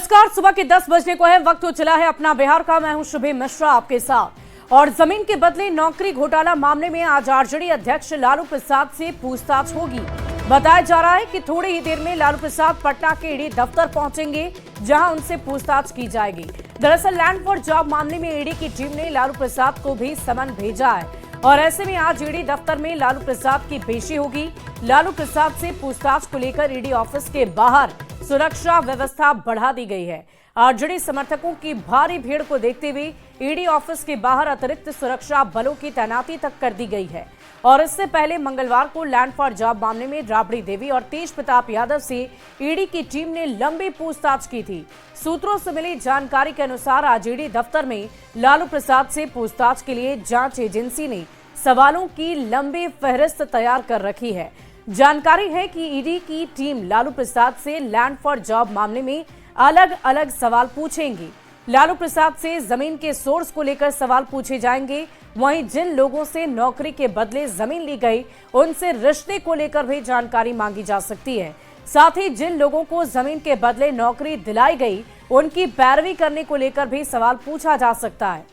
नमस्कार, सुबह के 10 बजने को है। वक्त हो चला है अपना बिहार का। मैं हूं शुभी मिश्रा आपके साथ। और जमीन के बदले नौकरी घोटाला मामले में आज आरजेडी अध्यक्ष लालू प्रसाद से पूछताछ होगी। बताया जा रहा है कि थोड़ी ही देर में लालू प्रसाद पटना के ईडी दफ्तर पहुंचेंगे, जहां उनसे पूछताछ की जाएगी। दरअसल लैंड फॉर जॉब मामले में ईडी की टीम ने लालू प्रसाद को भी समन भेजा है और ऐसे में आज ईडी दफ्तर में लालू प्रसाद की पेशी होगी। लालू प्रसाद से पूछताछ को लेकर ईडी ऑफिस के बाहर सुरक्षा व्यवस्था बढ़ा दी गई है। आरजेडी समर्थकों की भारी भीड़ को देखते हुए ईडी ऑफिस के बाहर अतिरिक्त सुरक्षा बलों की तैनाती तक कर दी गई है। और इससे पहले मंगलवार को लैंड फॉर जॉब मामले में राबड़ी देवी और तेज प्रताप यादव से ईडी की टीम ने लंबी पूछताछ की थी। सूत्रों से मिली जानकारी के अनुसार आज ईडी दफ्तर में लालू प्रसाद से पूछताछ के लिए जांच एजेंसी ने सवालों की लंबी फहरिस्त तैयार कर रखी है। जानकारी है कि ईडी की टीम लालू प्रसाद से लैंड फॉर जॉब मामले में अलग अलग सवाल पूछेंगी। लालू प्रसाद से जमीन के सोर्स को लेकर सवाल पूछे जाएंगे। वहीं जिन लोगों से नौकरी के बदले जमीन ली गई, उनसे रिश्ते को लेकर भी जानकारी मांगी जा सकती है। साथ ही जिन लोगों को जमीन के बदले नौकरी दिलाई गई, उनकी पैरवी करने को लेकर भी सवाल पूछा जा सकता है।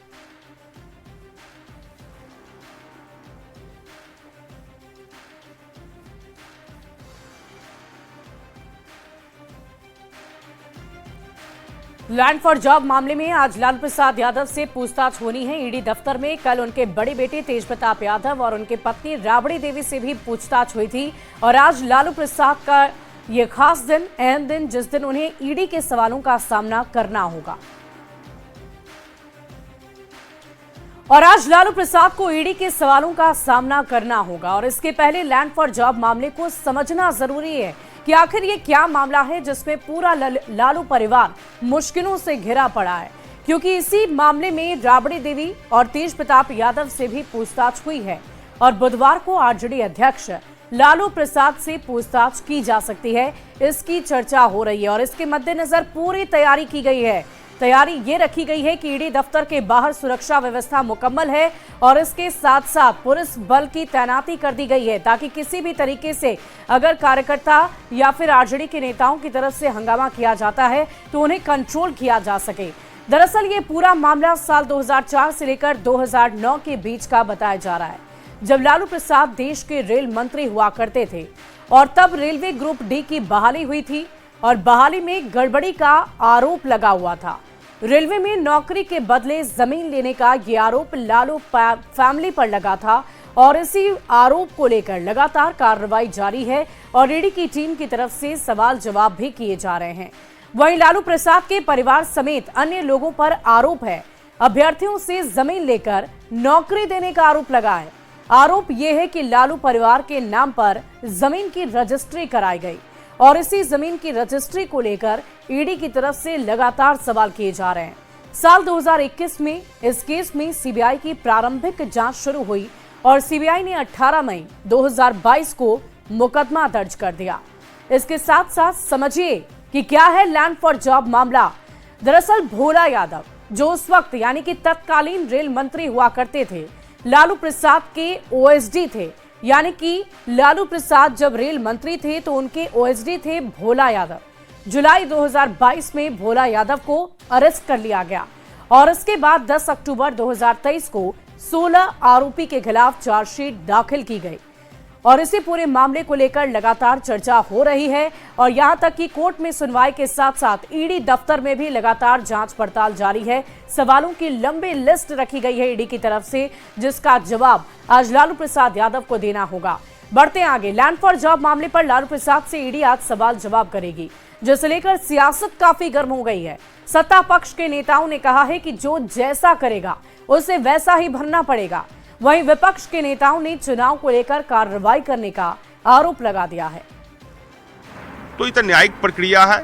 लैंड फॉर जॉब मामले में आज लालू प्रसाद यादव से पूछताछ होनी है ईडी दफ्तर में। कल उनके बड़े बेटे तेज प्रताप यादव और उनके पत्नी राबड़ी देवी से भी पूछताछ हुई थी। और आज लालू प्रसाद का ये खास दिन, अहम दिन, जिस दिन उन्हें ईडी के सवालों का सामना करना होगा। और आज लालू प्रसाद को ईडी के सवालों का सामना करना होगा। और इसके पहले लैंड फॉर जॉब मामले को समझना जरूरी है कि आखिर ये क्या मामला है जिसमें पूरा लालू परिवार मुश्किलों से घिरा पड़ा है, क्योंकि इसी मामले में राबड़ी देवी और तेज प्रताप यादव से भी पूछताछ हुई है। और बुधवार को आरजेडी अध्यक्ष लालू प्रसाद से पूछताछ की जा सकती है, इसकी चर्चा हो रही है। और इसके मद्देनजर पूरी तैयारी की गई है। तैयारी ये रखी गई है कि ईडी दफ्तर के बाहर सुरक्षा व्यवस्था मुकम्मल है और इसके साथ साथ पुलिस बल की तैनाती कर दी गई है, ताकि किसी भी तरीके से अगर कार्यकर्ता या फिर आरजेडी के नेताओं की तरफ से हंगामा किया जाता है तो उन्हें कंट्रोल किया जा सके। दरअसल ये पूरा मामला साल 2004 से लेकर 2009 के बीच का बताया जा रहा है, जब लालू प्रसाद देश के रेल मंत्री हुआ करते थे। और तब रेलवे ग्रुप डी की बहाली हुई थी और बहाली में गड़बड़ी का आरोप लगा हुआ था। रेलवे में नौकरी के बदले जमीन लेने का ये आरोप लालू फैमिली पर लगा था और इसी आरोप को लेकर लगातार कार्रवाई जारी है और ईडी की टीम की तरफ से सवाल जवाब भी किए जा रहे हैं। वहीं लालू प्रसाद के परिवार समेत अन्य लोगों पर आरोप है अभ्यर्थियों से जमीन लेकर नौकरी देने का आरोप लगा है। आरोप यह है कि लालू परिवार के नाम पर जमीन की रजिस्ट्री कराई गई और इसी जमीन की रजिस्ट्री को लेकर ईडी की तरफ से लगातार सवाल किए जा रहे हैं। साल 2021 में इस केस में सीबीआई की प्रारंभिक जांच शुरू हुई और सीबीआई ने 18 मई 2022 को मुकदमा दर्ज कर दिया। इसके साथ साथ समझिए कि क्या है लैंड फॉर जॉब मामला। दरअसल भोला यादव, जो उस वक्त यानी कि तत्कालीन रेल मंत्री हुआ करते थे, लालू प्रसाद के ओएसडी थे। यानी कि लालू प्रसाद जब रेल मंत्री थे तो उनके ओएसडी थे भोला यादव। जुलाई 2022 में भोला यादव को अरेस्ट कर लिया गया और इसके बाद 10 अक्टूबर 2023 को 16 आरोपी के खिलाफ चार्जशीट दाखिल की गई। और इसी पूरे मामले को लेकर लगातार चर्चा हो रही है और यहां तक कि कोर्ट में सुनवाई के साथ साथ ईडी दफ्तर में भी लगातार जांच पड़ताल जारी है। सवालों की लंबी लिस्ट रखी गई है ईडी की तरफ से, जिसका जवाब आज लालू प्रसाद यादव को देना होगा। बढ़ते हैं आगे। लैंड फॉर जॉब मामले पर लालू प्रसाद से ईडी आज सवाल जवाब करेगी, जिसे लेकर सियासत काफी गर्म हो गई है। सत्ता पक्ष के नेताओं ने कहा है कि जो जैसा करेगा उसे वैसा ही भरना पड़ेगा। वहीं विपक्ष के नेताओं ने चुनाव को लेकर कार्रवाई करने का आरोप लगा दिया है। तो ये तो न्यायिक प्रक्रिया है।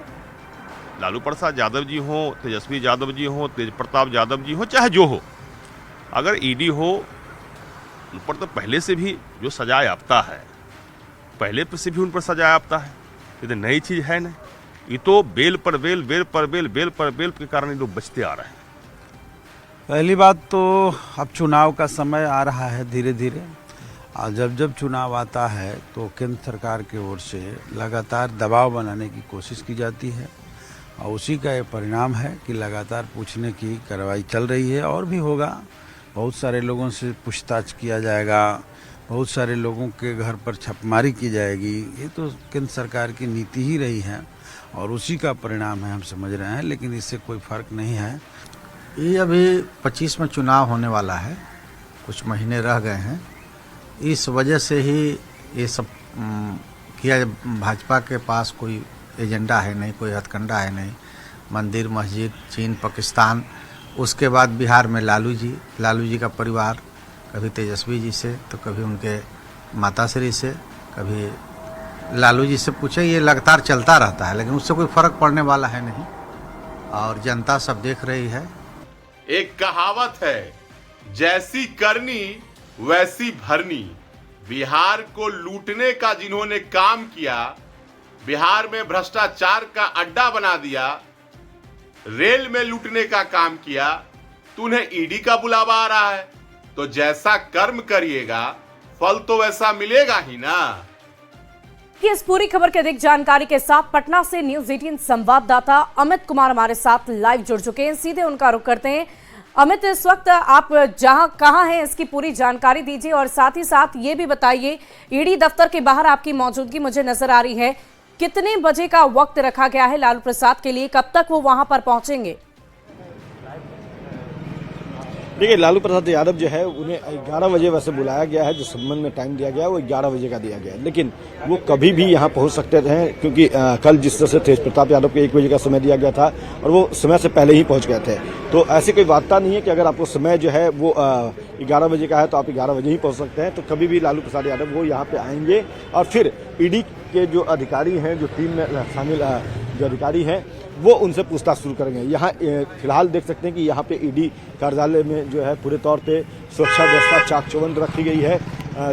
लालू प्रसाद यादव जी हो, तेजस्वी यादव जी हो, तेज प्रताप यादव जी हो, चाहे जो हो, अगर ईडी हो उन पर तो पहले से भी जो सजा याफ्ता है, पहले से भी उन पर सजा याफ्ता है। ये तो नई चीज है ना। ये तो बेल पर बेल, बेल पर बेल, बेल पर बेल के कारण ये लोग बचते आ रहे हैं। पहली बात तो अब चुनाव का समय आ रहा है धीरे धीरे। जब जब चुनाव आता है तो केंद्र सरकार की ओर से लगातार दबाव बनाने की कोशिश की जाती है और उसी का ये परिणाम है कि लगातार पूछने की कार्रवाई चल रही है और भी होगा। बहुत सारे लोगों से पूछताछ किया जाएगा, बहुत सारे लोगों के घर पर छापेमारी की जाएगी। ये तो केंद्र सरकार की नीति ही रही है और उसी का परिणाम है, हम समझ रहे हैं, लेकिन इससे कोई फर्क नहीं है। ये अभी 25 में चुनाव होने वाला है, कुछ महीने रह गए हैं। इस वजह से ही ये सब किया। भाजपा के पास कोई एजेंडा है नहीं, कोई हथकंडा है नहीं। मंदिर, मस्जिद, चीन, पाकिस्तान, उसके बाद बिहार में लालू जी का परिवार, कभी तेजस्वी जी से तो कभी उनके माताश्री से, कभी लालू जी से पूछे। ये लगातार चलता रहता है, लेकिन उससे कोई फर्क पड़ने वाला है नहीं और जनता सब देख रही है। एक कहावत है, जैसी करनी वैसी भरनी। बिहार को लूटने का जिन्होंने काम किया, बिहार में भ्रष्टाचार का अड्डा बना दिया, रेल में लूटने का काम किया, तो उन्हें ईडी का बुलावा आ रहा है। तो जैसा कर्म करिएगा फल तो वैसा मिलेगा ही ना। इस पूरी खबर के अधिक जानकारी के साथ पटना से न्यूज़ 18 संवाददाता अमित कुमार हमारे साथ लाइव जुड़ चुके हैं। सीधे उनका रुख करते हैं। अमित, इस वक्त आप कहाँ हैं, इसकी पूरी जानकारी दीजिए और साथ ही साथ ये भी बताइए, ईडी दफ्तर के बाहर आपकी मौजूदगी मुझे नजर आ रही है। कितने बजे का वक्त रखा गया है लालू प्रसाद के लिए, कब तक वो वहां पर पहुंचेंगे? देखिए, लालू प्रसाद यादव जो है उन्हें 11 बजे वैसे बुलाया गया है। जो संबंध में टाइम दिया गया है वो 11 बजे का दिया गया है, लेकिन वो कभी भी यहाँ पहुँच सकते हैं, क्योंकि कल जिस तरह से तेज प्रताप यादव को 1 बजे का समय दिया गया था और वो समय से पहले ही पहुँच गए थे। तो ऐसी कोई वार्ता नहीं है कि अगर आपको समय जो है वो 11 बजे का है तो आप 11 बजे ही पहुँच सकते हैं। तो कभी भी लालू प्रसाद यादव वो यहाँ पे आएंगे और फिर ईडी के जो अधिकारी हैं, जो टीम में शामिल जो अधिकारी हैं, वो उनसे पूछताछ शुरू करेंगे। यहाँ फिलहाल देख सकते हैं कि यहाँ पे ईडी कार्यालय में जो है पूरे तौर पे सुरक्षा व्यवस्था चाक चौबंद रखी गई है।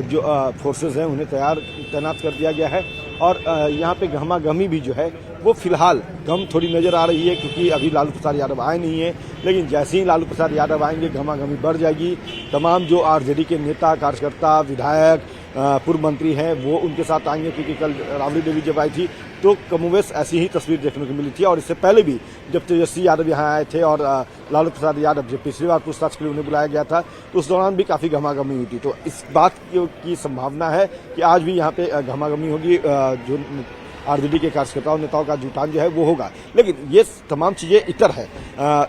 जो फोर्सेस हैं उन्हें तैनात कर दिया गया है और यहाँ पे गहमागहमी भी जो है वो फिलहाल कम थोड़ी नज़र आ रही है, क्योंकि अभी लालू प्रसाद यादव आए नहीं है। लेकिन जैसे ही लालू प्रसाद यादव आएंगे गहमागहमी बढ़ जाएगी। तमाम जो आरजेडी के नेता, कार्यकर्ता, विधायक, पूर्व मंत्री हैं वो उनके साथ आएंगे, क्योंकि कल राबड़ी देवी जब आई थी तो कमोवेश ऐसी ही तस्वीर देखने को मिली थी। और इससे पहले भी जब तेजस्वी यादव यहाँ आए थे और लालू प्रसाद यादव जब पिछली बार पूछताछ के लिए उन्हें बुलाया गया था तो उस दौरान भी काफ़ी घमाघमी हुई थी। तो इस बात की संभावना है कि आज भी यहाँ पे घमाघमी होगी। जो आरजेडी के कार्यकर्ताओं नेताओं का जुटान जो है वो होगा। लेकिन ये तमाम चीज़ें इतर है।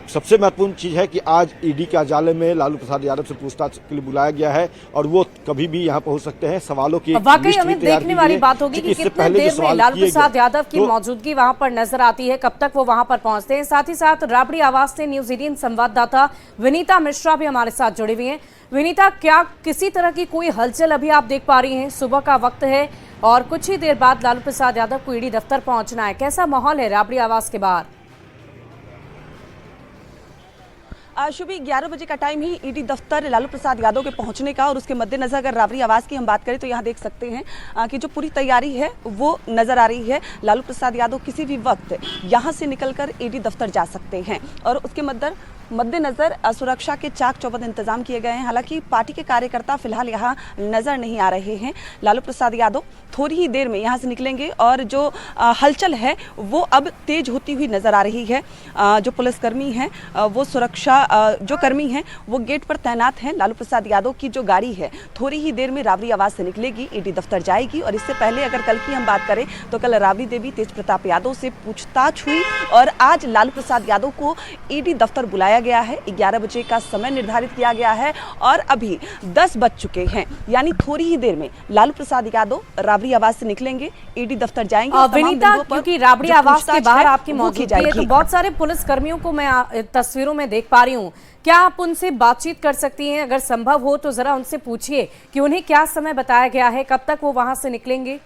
सबसे महत्वपूर्ण चीज़ है कि आज ईडी कार्यालय में लालू प्रसाद यादव से पूछताछ के लिए बुलाया गया है और वो कभी भी यहाँ पहुँच सकते हैं। सवालों की वाकई हमें देखने वाली बात होगी कि कितने देर में लालू प्रसाद यादव की मौजूदगी वहां पर नजर आती है, कब तक वो वहां पर पहुंचते हैं। साथ ही साथ राबड़ी आवाज से न्यूज़ 18 संवाददाता विनीता मिश्रा भी हमारे साथ जुड़ी हुई हैं। विनीता, क्या किसी तरह की कोई हलचल अभी आप देख पा रही हैं? सुबह का वक्त है और कुछ ही देर बाद लालू प्रसाद यादव को ईडी दफ्तर पहुंचना है, कैसा माहौल है राबड़ी आवास के बाहर? सुबह 11 बजे का टाइम ही ईडी दफ्तर लालू प्रसाद यादव के पहुंचने का, और उसके मद्देनजर अगर राबड़ी आवास की हम बात करें तो यहाँ देख सकते हैं कि जो पूरी तैयारी है वो नजर आ रही है। लालू प्रसाद यादव किसी भी वक्त यहाँ से निकलकर ईडी दफ्तर जा सकते हैं और उसके मद्देनजर सुरक्षा के चाक चौबंद इंतजाम किए गए हैं। हालांकि पार्टी के कार्यकर्ता फिलहाल यहाँ नजर नहीं आ रहे हैं। लालू प्रसाद यादव थोड़ी ही देर में यहाँ से निकलेंगे और जो हलचल है वो अब तेज होती हुई नजर आ रही है। जो पुलिसकर्मी हैं वो सुरक्षा जो कर्मी हैं वो गेट पर तैनात हैं। लालू प्रसाद यादव की जो गाड़ी है थोड़ी ही देर में राबड़ी आवास से निकलेगी, ईडी दफ्तर जाएगी। और इससे पहले अगर कल की हम बात करें तो कल राबड़ी देवी तेज प्रताप यादव से पूछताछ हुई और आज लालू प्रसाद यादव को ईडी दफ्तर बुलाया गया है। 11 बजे का समय निर्धारित किया गया है और अभी 10 बज चुके हैं, यानी थोड़ी ही देर में लालू प्रसाद यादव राबड़ी आवास से निकलेंगे, ईडी दफ्तर जाएंगे। विनीता, क्योंकि राबड़ी आवास के बाहर आपकी मौजूदगी है तो बहुत सारे पुलिस कर्मियों को मैं तस्वीरों में देख पा रही हूँ, क्या आप उनसे बातचीत कर सकती हैं? अगर संभव हो तो जरा उनसे पूछिए कि उन्हें क्या समय बताया गया है, कब तक वो वहां से निकलेंगे।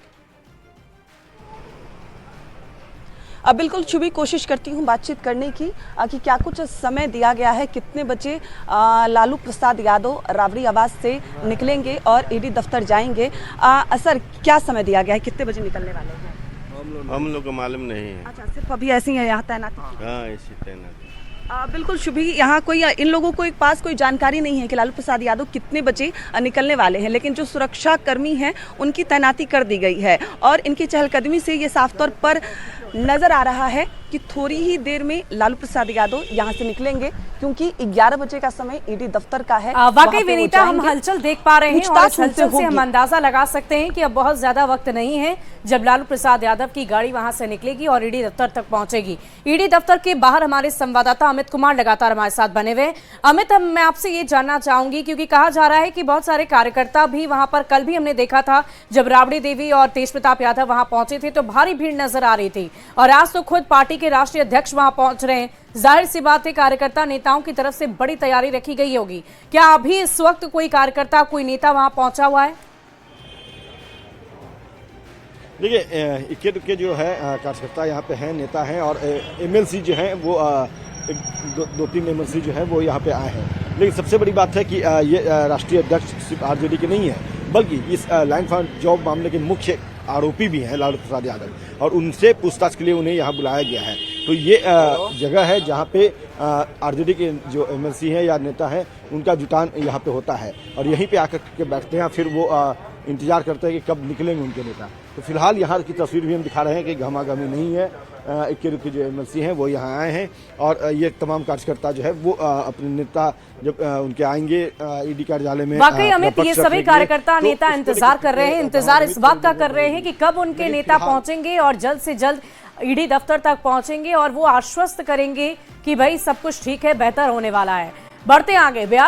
अब बिल्कुल शुभी कोशिश करती हूँ बातचीत करने की कि क्या कुछ समय दिया गया है, कितने बजे लालू प्रसाद यादव राबड़ी आवास से निकलेंगे और ईडी दफ्तर जाएंगे। सर, क्या समय दिया गया है, कितने बजे निकलने वाले हैं? हम लोग को मालूम नहीं है। अच्छा, सिर्फ अभी ऐसी है यहाँ तैनात? हाँ, ऐसी तैनात। बिल्कुल शुभी, यहाँ कोई इन लोगों को एक पास कोई जानकारी नहीं है कि लालू प्रसाद यादव कितने बजे निकलने वाले हैं, लेकिन जो सुरक्षा कर्मी हैं उनकी तैनाती कर दी गई है और इनकी चहलकदमी से ये साफ तौर पर नजर आ रहा है कि थोड़ी ही देर में लालू प्रसाद यादव यहाँ से निकलेंगे, क्योंकि 11 बजे का समय ईडी दफ्तर का है। वाकई विनीता, हम हलचल देख पा रहे हैं और इस हलचल से हम होगी। अंदाजा लगा सकते हैं कि अब बहुत ज्यादा वक्त नहीं है जब लालू प्रसाद यादव की गाड़ी वहां से निकलेगी और ईडी दफ्तर तक पहुंचेगी। ईडी दफ्तर के बाहर हमारे संवाददाता अमित कुमार लगातार हमारे साथ बने हुए। अमित, मैं आपसे ये जानना चाहूंगी, क्योंकि कहा जा रहा है कि बहुत सारे कार्यकर्ता भी वहां पर, कल भी हमने देखा था जब राबड़ी देवी और तेज प्रताप यादव वहां पहुंचे थे तो भारी भीड़ नजर आ रही थी, और आज तो खुद पार्टी के राष्ट्रीय अध्यक्ष वहां पहुंच रहे हैं। जाहिर सी बात है कार्यकर्ता नेताओं की तरफ से बड़ी तैयारी रखी गई होगी। क्या अभी इस वक्त कोई कार्यकर्ता, कोई नेता वहां पहुंचा हुआ है? देखिए, इक्के दुक्के जो है कार्यकर्ता यहाँ पे हैं, नेता हैं, और एमएलसी जो हैं वो दो तीन एमएलसी जो है वो यहाँ पे आए हैं। लेकिन सबसे बड़ी बात है कि ये राष्ट्रीय अध्यक्ष सिर्फ आरजेडी के नहीं है, बल्कि इस लैंड फॉर जॉब मामले के मुख्य आरोपी भी हैं लालू प्रसाद यादव, और उनसे पूछताछ के लिए उन्हें यहाँ बुलाया गया है। तो ये जगह है जहाँ पे आरजेडी के जो एमएलसी हैं या नेता हैं उनका जुटान यहाँ पे होता है, और यहीं पे आकर के बैठते हैं, फिर वो इंतजार करते हैं कि कब निकलेंगे उनके नेता। तो फिलहाल यहाँ की तस्वीर भी हम दिखा रहे हैं कि घमाघमी नहीं है। इक्के दुक्के जो एमएलसी हैं वो यहाँ आए हैं, और ये तमाम कार्यकर्ता जो है वो अपने नेता जब उनके आएंगे ईडी कार्यालय में। वाकई अमित, ये सभी कार्यकर्ता नेता इंतजार कर रहे हैं, इंतजार इस बात का कर रहे हैं कि कब उनके नेता पहुंचेंगे और जल्द से जल्द ईडी दफ्तर तक पहुंचेंगे और वो आश्वस्त करेंगे कि भाई सब कुछ ठीक है, बेहतर होने वाला है। बढ़ते आगे।